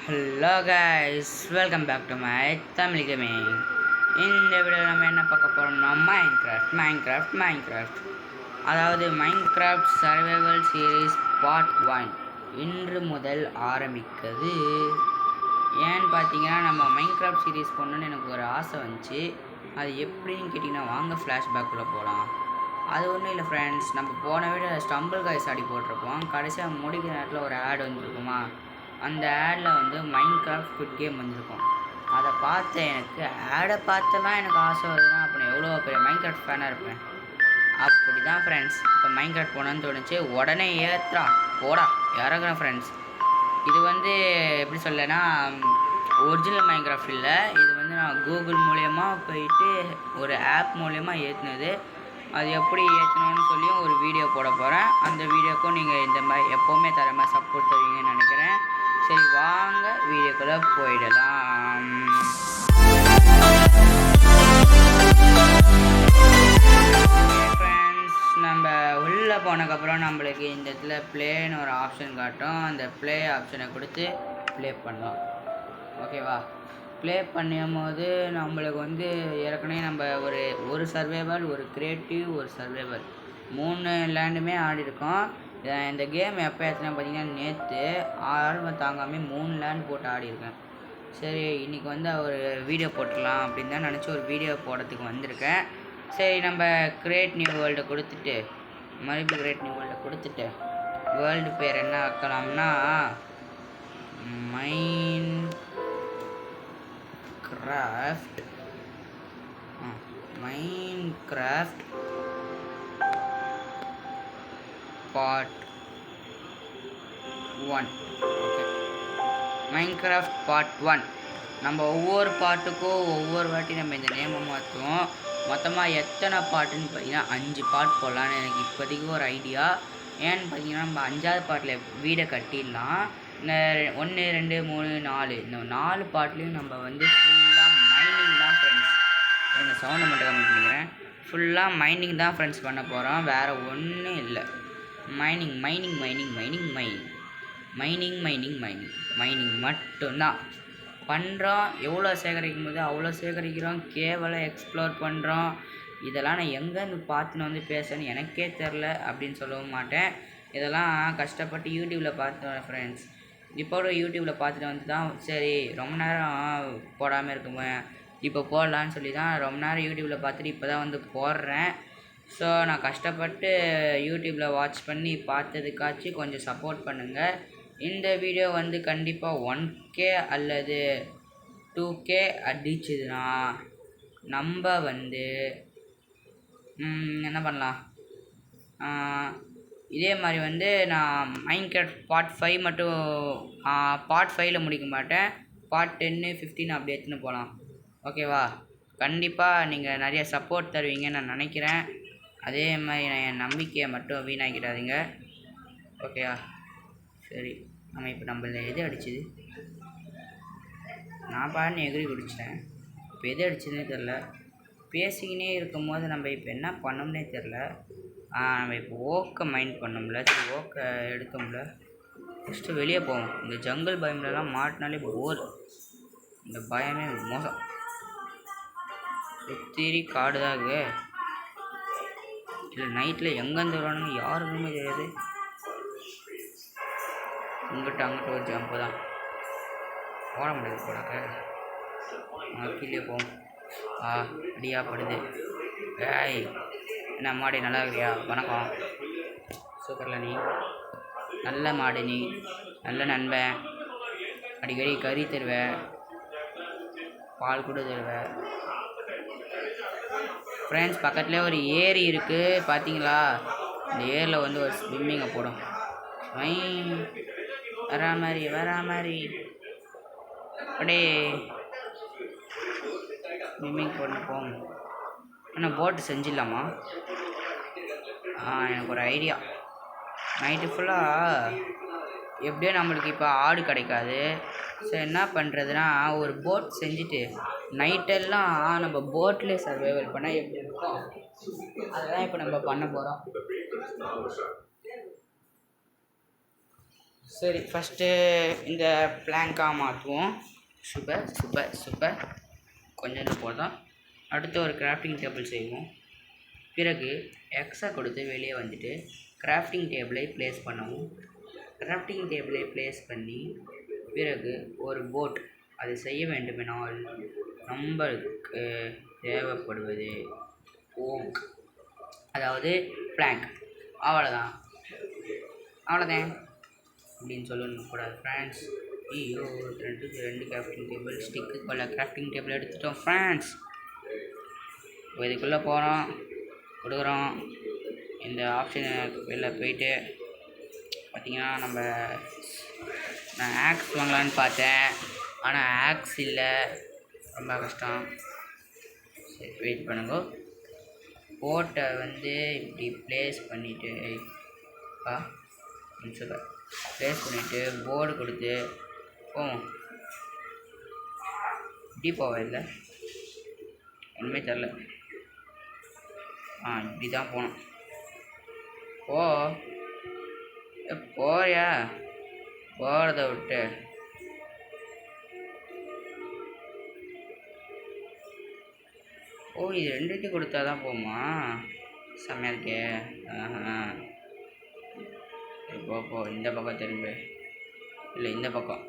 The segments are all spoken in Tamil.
Hello guys, welcome back to my Tamil gaming. இந்த வீடியோவில் நம்ம என்ன பார்க்க போகிறோம்னா மைன்கிராஃப்ட் அதாவது மைன்கிராஃப்ட் சர்வைவல் சீரீஸ் பார்ட் 1 இன்று முதல் ஆரம்பிக்குது. ஏன்னு பார்த்தீங்கன்னா நம்ம மைன்கிராஃப்ட் சீரீஸ் பண்ணணுன்னு எனக்கு ஒரு ஆசை வந்துச்சு. அது எப்படின்னு கேட்டிங்கன்னா வாங்க ஃப்ளாஷ்பேக்குள்ளே போகலாம். அது ஒன்றும் இல்லை ஃப்ரெண்ட்ஸ், நம்ம போன வீடியோ ஸ்டம்பிள் காய்ஸ் ஆடி போட்டிருப்போம். கடைசியாக முடிக்கிற நேரத்தில் ஒரு ஆட் வந்துருக்குமா, அந்த ஆடில் வந்து மைன்கிராஃப்ட் ஸ்குவிட் கேம் வந்திருக்கும். அதை பார்த்து ஆடை பார்த்தெல்லாம் எனக்கு ஆசை வருதுன்னா அப்போ எவ்வளோ பெரிய மைன்கிராஃப்ட் ஃபேனாக இருப்பேன். அப்படி தான் ஃப்ரெண்ட்ஸ் இப்போ மைன்கிராஃப்ட் போனோன்னு தோணுச்சு. உடனே ஏற்றா போடா இறங்குறேன் ஃப்ரெண்ட்ஸ். இது வந்து எப்படி சொல்லனா ஒரிஜினல் மைன்கிராஃப்ட் இல்லை, இது வந்து நான் கூகுள் மூலயமா போயிட்டு ஒரு ஆப் மூலயமா ஏற்றினது. அது எப்படி ஏற்றணும்னு சொல்லியும் ஒரு வீடியோ போட போகிறேன். அந்த வீடியோக்கும் நீங்கள் இந்த மாதிரி எப்போவுமே தர மாதிரி சப்போர்ட் தருவீங்கன்னு நினைக்கிறேன். சரி வாங்க வீடியோக்குள்ளே போயிடலாம். ஃப்ரெண்ட்ஸ், நம்ம உள்ளே போனதுக்கப்புறம் நம்மளுக்கு இந்த இடத்துல ப்ளேன்னு ஒரு ஆப்ஷன் காட்டும். அந்த ப்ளே ஆப்ஷனை கொடுத்து ப்ளே பண்ணலாம். ஓகேவா? ப்ளே பண்ணும்போது நம்மளுக்கு வந்து ஏற்கனவே நம்ம ஒரு சர்வைவல், ஒரு கிரியேட்டிவ், ஒரு சர்வைவல் 3 லேண்டுமே ஆடிருக்கோம். இந்த கேம் எப்போ ஏற்றினா பார்த்தீங்கன்னா நேற்று ஆர்வம் தாங்காமல் 3 லேண்ட் போட்டு ஆடிருக்கேன். சரி இன்றைக்கி வந்து ஒரு வீடியோ போட்டுடலாம் அப்படின்னு தான் நினச்சி ஒரு வீடியோ போடுறதுக்கு வந்திருக்கேன். சரி நம்ம கிரியேட் நியூ வேர்ல்டை கொடுத்துட்டு மறுபடியும் கிரியேட் நியூ வேர்ல்டை கொடுத்துட்டு வேர்ல்டு பேர் என்ன வைக்கலாம்னா Minecraft part 1. Okay, Minecraft part 1. நம்ம ஒவ்வொரு பாட்டுக்கும் ஒவ்வொரு வாட்டி நம்ம இந்த நேமை மாற்றுவோம். மொத்தமாக எத்தனை பாட்டுன்னு பார்த்தீங்கன்னா 5 பாட் போடலான்னு எனக்கு இப்போதைக்கு ஒரு ஐடியா. ஏன்னு பார்த்தீங்கன்னா நம்ம 5ஆவது பாட்டில் வீடை கட்டிடலாம். இந்த 1 2 3 4 இந்த 4 பாட்லேயும் நம்ம வந்து ஃபுல்லாக மைனிங் தான் ஃப்ரெண்ட்ஸ். இந்த சவுண்டை மட்டும் கம்மி பண்ணிக்கிறேன். ஃபுல்லாக மைனிங் தான் ஃப்ரெண்ட்ஸ் பண்ண போகிறோம், வேறு ஒன்றும் இல்லை. மைனிங் மட்டும்தான் பண்ணுறோம். எவ்வளோ சேகரிக்கும் போது அவ்வளோ சேகரிக்கிறோம். கேவலம் எக்ஸ்ப்ளோர் பண்ணுறோம். இதெல்லாம் நான் எங்கேருந்து பார்த்துன்னு வந்து பேசுகிறேன்னு எனக்கே தெரில அப்படின்னு சொல்லவும் மாட்டேன். இதெல்லாம் கஷ்டப்பட்டு யூடியூப்பில் பார்த்தேன் ஃப்ரெண்ட்ஸ். இப்போ யூடியூப்பில் பார்த்துட்டு வந்து தான் சரி ரொம்ப நேரம் போடாமல் இருக்குமே இப்போ போடலான்னு சொல்லி தான் ரொம்ப நேரம் யூடியூப்பில் பார்த்துட்டு இப்போ தான் வந்து போடுறேன். ஸோ நான் கஷ்டப்பட்டு யூடியூப்பில் வாட்ச் பண்ணி பார்த்ததுக்காச்சும் கொஞ்சம் சப்போர்ட் பண்ணுங்கள். இந்த வீடியோ வந்து கண்டிப்பாக 1K அல்லது 2K அடிச்சுதுன்னா நம்ம வந்து என்ன பண்ணலாம், இதே மாதிரி வந்து நான் மைன்கிராஃப்ட் பார்ட் 5 மட்டும் பார்ட் 5ல் முடிக்க மாட்டேன். பார்ட் 10 15 அப்படி எடுத்துன்னு போகலாம். ஓகேவா? கண்டிப்பாக நீங்கள் நிறைய சப்போர்ட் தருவீங்கன்னு நான் நினைக்கிறேன். அதே மாதிரி என் நம்பிக்கையை மட்டும் வீணாக்கிடாதீங்க. ஓகேவா? சரி, நம்ம இப்போ நம்மள எது அடிச்சுது? நான் பாருன்னு எகிரி குடிச்சிட்டேன். இப்போ எது அடிச்சதுன்னே தெரில. பேசிக்கினே இருக்கும் போது நம்ம இப்போ என்ன பண்ணோம்னே தெரில. நம்ம இப்போ ஓக்கை மைண்ட் பண்ணோம்ல. சரி ஓக்கை எடுத்தோம்ல. ஃபஸ்ட்டு வெளியே போவோம். இந்த ஜங்கிள் பயம்லலாம் மாட்டினாலே போர். இந்த பயமே மோசம். சுத்திரி காடு தான் இருக்கு. இல்லை நைட்டில் எங்கேருந்து வருவானுங்க யாருக்குமே தெரியாது. இங்கிட்ட அங்கிட்ட ஒரு ஜம்பு தான் போட முடியாது போடாக்க. கீழே போவோம். அடியா படுது. ஏய் என்ன மாடி நல்லா இருக்கிறியா? வணக்கம். சூப்பரில் நீ நல்ல மாடு, நீ நல்ல நண்பன். அடிக்கடி கறி தருவேன், பால் கூட தருவேன். ஃப்ரெண்ட்ஸ் பக்கத்துலேயே ஒரு ஏரி இருக்குது பார்த்தீங்களா? இந்த ஏரியில் வந்து ஒரு ஸ்விம்மிங்கை போடும். வரா மாதிரி அப்படியே ஸ்விம்மிங் போட்டு போகும். ஆனால் போட்டு செஞ்சிடலாமா? எனக்கு ஒரு ஐடியா. நைட்டு ஃபுல்லாக எப்படியோ நம்மளுக்கு இப்போ ஆடு கிடைக்காது. ஸோ என்ன பண்ணுறதுனா ஒரு போட் செஞ்சுட்டு நைட்டெல்லாம் நம்ம போட்லேயே சர்வைவல் பண்ணால் எப்படி இருக்கும், அதுதான் இப்போ நம்ம பண்ண போகிறோம். சரி, ஃபஸ்ட்டு இந்த பிளாங்காக மாற்றுவோம். Super super super. கொஞ்சம் போதும். அடுத்து ஒரு கிராஃப்டிங் டேபிள் செய்வோம். பிறகு எக்ஸை கொடுத்து வெளியே வந்துட்டு கிராஃப்டிங் டேபிளை ப்ளேஸ் பண்ணவும். கிராஃப்டிங் டேபிளை ப்ளேஸ் பண்ணி பிறகு ஒரு போட். அது செய்ய வேண்டுமெனால் நம்மளுக்கு தேவைப்படுவது ஓக், அதாவது பிளாங்க். அவ்வளோதான் அவ்வளோதான் அப்படின்னு சொல்லணும் கூடாது ஃப்ரெண்ட்ஸ். ஐயோ, ரெண்டு கிராஃப்டிங் டேபிள் ஸ்டிக்கு கொள்ள கிராஃப்டிங் டேபிள் எடுத்துட்டோம் ஃப்ரெண்ட்ஸ். இதுக்குள்ளே போகிறோம், கொடுக்குறோம். இந்த ஆப்ஷனை வெளில போயிட்டு பார்த்திங்கன்னா நான் ஆக்ஸ் வாங்கலான்னு பார்த்தேன், ஆனால் ஆக்ஸ் இல்லை, ரொம்ப கஷ்டம். சரி, வெயிட் பண்ணுங்க. போட்டை இப்படி ப்ளேஸ் பண்ணிவிட்டு ப்ளேஸ் பண்ணிவிட்டு போர்டு கொடுத்து போவோம். இப்படி போவேன், இல்லை ஒன்றுமே தெரில. இப்படி தான் போகணும். போறியா? போகிறத விட்டு இது ரெண்டுத்தையும் கொடுத்தா தான் போமா? செம்மையாக இருக்கே. போ இந்த பக்கம் திரும்ப, இல்லை இந்த பக்கம்.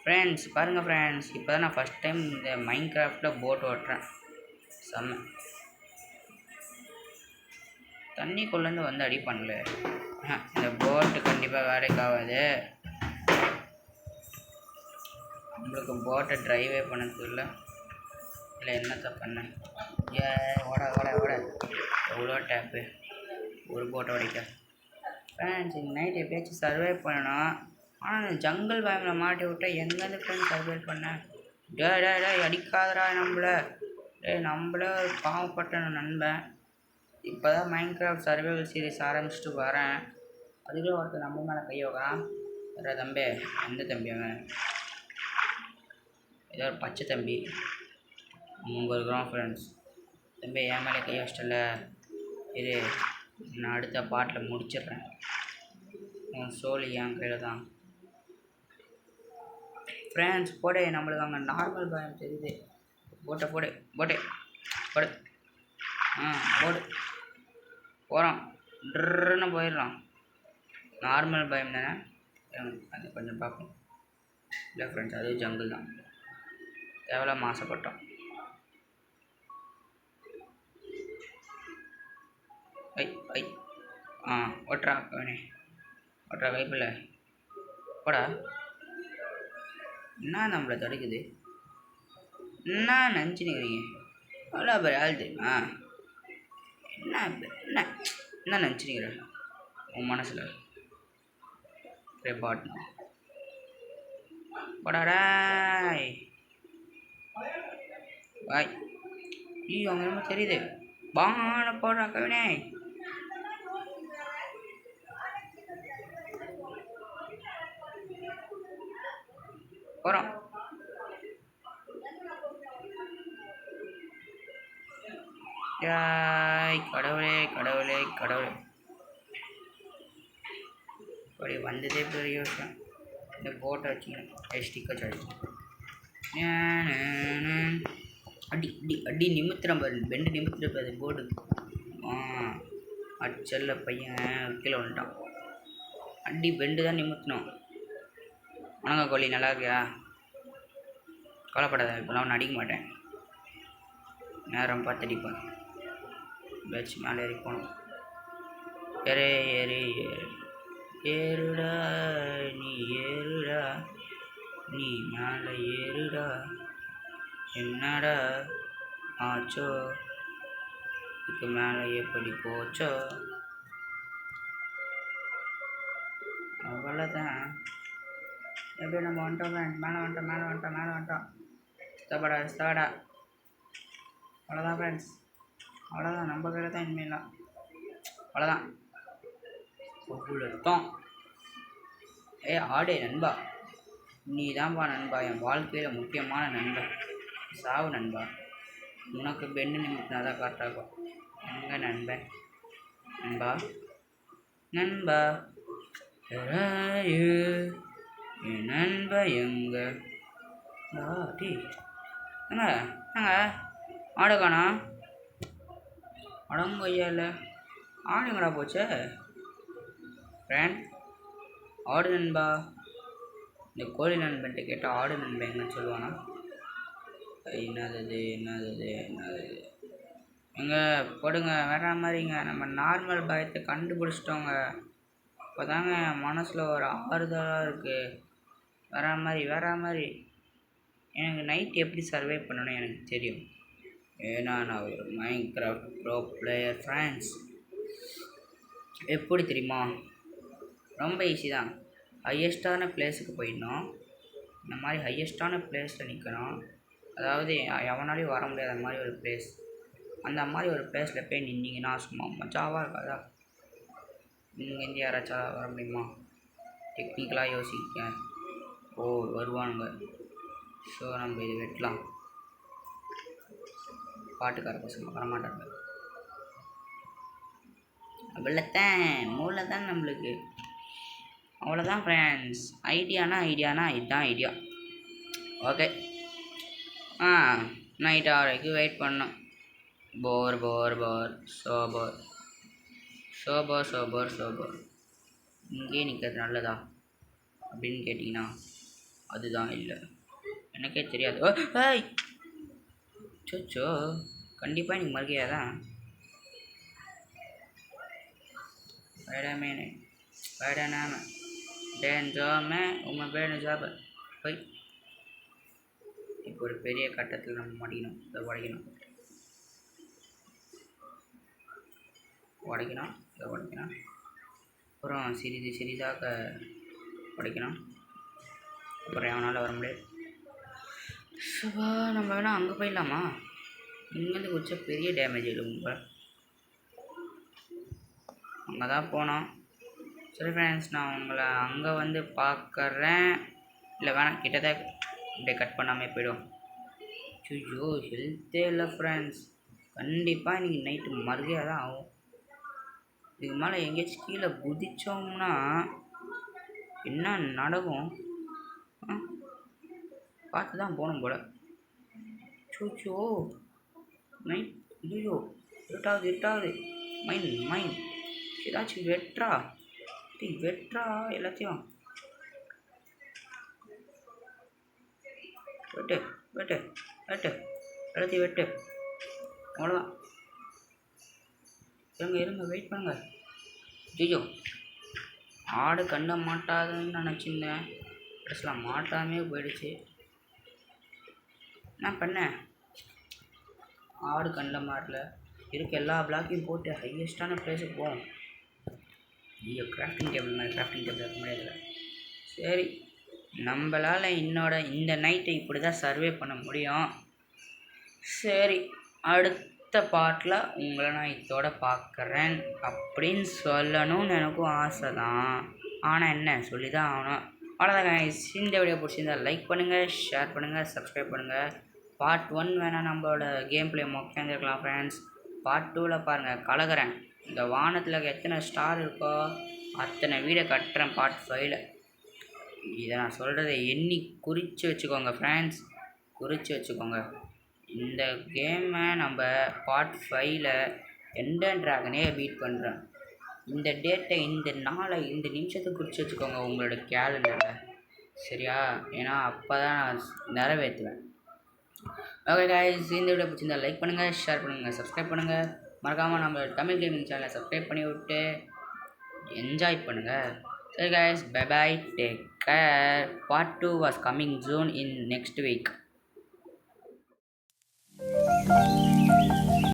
ஃப்ரெண்ட்ஸ் பாருங்கள் ஃப்ரெண்ட்ஸ், இப்போ தான் நான் ஃபஸ்ட் டைம் இந்த மைண்ட் கிராஃப்டில் போட் ஓட்டுறேன். செம்ம. தண்ணிக்குள்ளேருந்து அடி பண்ணல. இந்த போட்டு கண்டிப்பாக வேலைக்கு ஆகாது. நம்மளுக்கு போட்டை ட்ரைவே பண்ண தெரியல. இல்லை என்னத்த பண்ணேன்? ஓட எவ்வளோ டேப்பு ஒரு போட்டை உடைக்க. ஃப்ரெண்ட்ஸ், இந்த நைட் எப்படியாச்சும் சர்வை பண்ணணும். ஆனால் ஜங்கிள் பயமில் மாட்டி விட்டால் எங்கேருந்து ஃப்ரெண்ட்ஸ் சர்வை பண்ணேன்? டே அடிக்காதரா நம்மளை. நம்மளே ஒரு பாவப்பட்ட நண்பன். இப்போ தான் மைண்ட் கிராஃப்ட் சர்வைவல் சீரிஸ் ஆரம்பிச்சுட்டு வரேன். அதுக்குள்ளே ஒருத்தர் நம்ம மேலே கை வைக்கிறான். வேறு தம்பி, எந்த தம்பி அவன்? ஏதோ ஒரு பச்சை தம்பி அவங்க இருக்கிறோம் ஃப்ரெண்ட்ஸ். தம்பி என் மேலே கை வச்சிட்டல, இது நான் அடுத்த பாட்டில் முடிச்சிடுறேன். உன் சோழி என் கையில் தான். ஃப்ரெண்ட்ஸ் போடு, நம்மளுக்கு அங்கே நார்மல் பயம் தெரியுது. போட்டை போடு போடு போகிறோம். ட்ருன்னு போயிடுறோம். நார்மல் பயம் தானே, அது கொஞ்சம் பார்ப்போம். இல்லை ஃப்ரெண்ட்ஸ், அது ஜங்கிள் தான். தேவையில்ல மாசப்பட்டோம். ஓட்டுறா கவனே, ஓட்டுறா கைப்பில்ல போடா. என்ன நம்மளை தடுக்குது? என்ன நினச்சி நிற்கிறீங்க? அவ்வளோ பேர் ஆள் தெரியுமா? என்ன நினச்சி நிற்கிறேன் உன் மனசில்? பாட்னா போடாடாய் பாய். அவங்க ரொம்ப தெரியுது. பான போடுறா கவினே. போகிறோம். கடவுளே கடவுளே கடவுளே, அப்படி வந்ததே பெரிய விஷயம். இந்த போட்டை வச்சுக்கணும், ஸ்டிக்கர் வச்சு அடி அடி அடி நிமித்திரம் பாரு, பெண்டு நிமித்திர பாரு போர்டு. அச்சல்ல பையன் கீழே வந்துட்டான். அடி பெண்டு தான் நிமித்தணும். வணங்க கோழி, நல்லா இருக்கியா? கவலைப்படாத, இப்போலாம் ஒன்று அடிக்க மாட்டேன். நேரம் பார்த்து அடிப்பேன். பேச்சு மேலே ஏறி போகணும். ஏறி ஏறி ஏறுடா நீ, ஏறுடா நீ, மேலே ஏறுடா. என்னடா ஆச்சோ, இதுக்கு மேலே எப்படி போச்சோ? அவ்வளோதான். எப்படி நம்ம வந்துட்டோம் ஃப்ரெண்ட்ஸ், மேலே வந்துட்டோம். ஸ்தபடா. அவ்வளோதான் ஃப்ரெண்ட்ஸ், அவ்வளோதான். நம்ம கையில் தான் இனிமேலாம். அவ்வளோதான். அவ்வளோதான். ஆடே நண்பா, நீ தான்ப்பா நண்பா, என் வாழ்க்கையில் முக்கியமான நண்பன். சாவு நண்பா, உனக்கு பெண்ணு நிமித்தினா தான் கரெக்டாகும். எங்கே நண்பன்? நண்பா என் நண்ப எங்க டீ ஏங்க ஏங்க ஆடு காணா அடங்கொய்யால ஆடுங்கடா போச்சே ஃப்ரெண்ட் ஆடு நண்பா. இந்த கோழி நண்பன்ட்டு கேட்டால் ஆடு நண்பன் எங்கன்னு சொல்லுவானா? என்னது எங்க போடுங்க வேற மாதிரிங்க. நம்ம நார்மல் பயத்தை கண்டுபிடிச்சிட்டோங்க. இப்போ தாங்க என் மனசில் ஒரு ஆறுதலாக இருக்குது. வேற மாதிரி எனக்கு நைட் எப்படி சர்வே பண்ணணும்னு எனக்கு தெரியும். ஏன்னா நான் ஒரு மைன்கிராஃப்ட் ப்ரோ பிளேயர் ஃப்ரெண்ட்ஸ். எப்படி தெரியுமா? ரொம்ப ஈஸி தான். ஹையஸ்டான பிளேஸுக்கு போயிடணும். இந்த மாதிரி ஹையஸ்டான பிளேஸில் நிற்கணும். அதாவது எவனாலையும் வர முடியாத மாதிரி ஒரு பிளேஸ். அந்த மாதிரி ஒரு பிளேஸில் போய் நின்னீங்கன்னா சும்மா மஜாவாக இருக்காதா? இங்கேருந்து யாராச்சும் வர முடியுமா? டெக்னிக்கலாக யோசிக்க வருவானுங்க. ஸோ நம்ம இது வெட்டலாம். பாட்டுக்கார பசங்க வரமாட்டாங்க. அவ்வளோத்தான் மூளை தான் நம்மளுக்கு. அவ்வளோதான் ஃப்ரெண்ட்ஸ். ஐடியானா இதுதான் ஐடியா. ஓகே நைட் 6 வரைக்கும் வெயிட் பண்ணோம். சோபர் இங்கேயே நிற்கிறது நல்லதா அப்படின்னு கேட்டிங்கன்னா அதுதான் இல்லை. எனக்கே தெரியாது. ஏய் சோச்சோ கண்டிப்பாக எனக்கு மறுக்கையாதான். Spider-Man உங்கள் பேர் ஜாப போய் இப்போ ஒரு பெரிய கட்டத்தில் நம்ம மடிக்கணும். இதை உடைக்கணும். அப்புறம் சிறிதாக உடைக்கணும். அப்புறம் எவனால் வர முடியாது. நம்ம வேணால் அங்கே போயிடலாமா? இங்கேருந்து குச்சா பெரிய டேமேஜ் ஆகிடும். அங்கே தான் போனோம். சரி ஃப்ரெண்ட்ஸ், நான் உங்களை அங்கே வந்து பார்க்குறேன். இல்லை வேணாம், கிட்டத்தட்ட இப்படியே கட் பண்ணாமல் போய்டும். ஐயோ ஹெல்த்தே இல்லை ஃப்ரெண்ட்ஸ். கண்டிப்பாக இன்றைக்கி நைட்டு மறுகையாக தான் ஆகும். இதுக்கு மேலே எங்கேயாச்சும் கீழே குதித்தோம்னா என்ன நடக்கும் பார்த்து தான் போகணும் போல். சோச்சோ நைட் ஐயோ இருட்டாகுது. மைன் ஏதாச்சும் வெட்றா எல்லாத்தையும் வெட்டு எல்லாத்தையும் வெட்டு. அவ்வளோதான். இருங்க வெயிட் பண்ணுங்க. ஐயோ ஆடு கண்ட மாட்டாதுன்னு நினச்சிருந்தேன். ட்ரெஸ்லாம் மாட்டாமே போயிடுச்சு. என்ன பண்ணேன்? ஆடு கண்ட மாட்டல. இருக்க எல்லா பிளாக்கையும் போட்டு ஹையஸ்டான பிளேஸுக்கு போவோம். ஐயோ கிராஃப்டிங் டேபிள் இருக்க முடியாதுல்ல. சரி, நம்மளால் இந்த நைட்டை இப்படி தான் சர்வே பண்ண முடியும். சரி, அடுத்த பார்ட்டில் உங்களை நான் இதோட பார்க்குறேன் அப்படின்னு சொல்லணும்னு எனக்கும் ஆசை தான். ஆனால் என்ன சொல்லி தான் ஆகணும். அவ்வளோதான். இந்த வீடியோ பிடிச்சிருந்தால் லைக் பண்ணுங்கள், ஷேர் பண்ணுங்கள், சப்ஸ்கிரைப் பண்ணுங்கள். பார்ட் 1 வேணால் நம்மளோட கேம் பிளே மொக்கைந்துருக்கலாம் ஃப்ரெண்ட்ஸ். பார்ட் 2ல் பாருங்கள் கலகிறேன். இந்த வானத்தில் எத்தனை ஸ்டார் இருக்கோ அத்தனை வீடை கட்டுறேன் பார்ட் 5ல். இதை நான் சொல்கிறத எண்ணி குறித்து வச்சுக்கோங்க ஃப்ரெண்ட்ஸ், குறித்து வச்சுக்கோங்க. இந்த கேமை நம்ம பார்ட் 5ல் எண்டர் டிராகனே பீட் பண்ணுறேன். இந்த டேட்டை, இந்த நாளை, இந்த நிமிஷத்தை குறித்து வச்சுக்கோங்க உங்களோட கேலண்டரில். சரியா? ஏன்னா அப்போ தான் நான் நிறைவேற்றுவேன். ஓகே காய்ஸ், இந்த வீடியோ பிடிச்சிருந்தால் லைக் பண்ணுங்கள், ஷேர் பண்ணுங்கள், சப்ஸ்கிரைப் பண்ணுங்கள். மறக்காமல் நம்ம தமிழ் கேமிங் சேனலை சப்ஸ்கிரைப் பண்ணி விட்டு என்ஜாய் பண்ணுங்கள். சரி guys, bye bye, take care. Part 2 was coming soon in next week.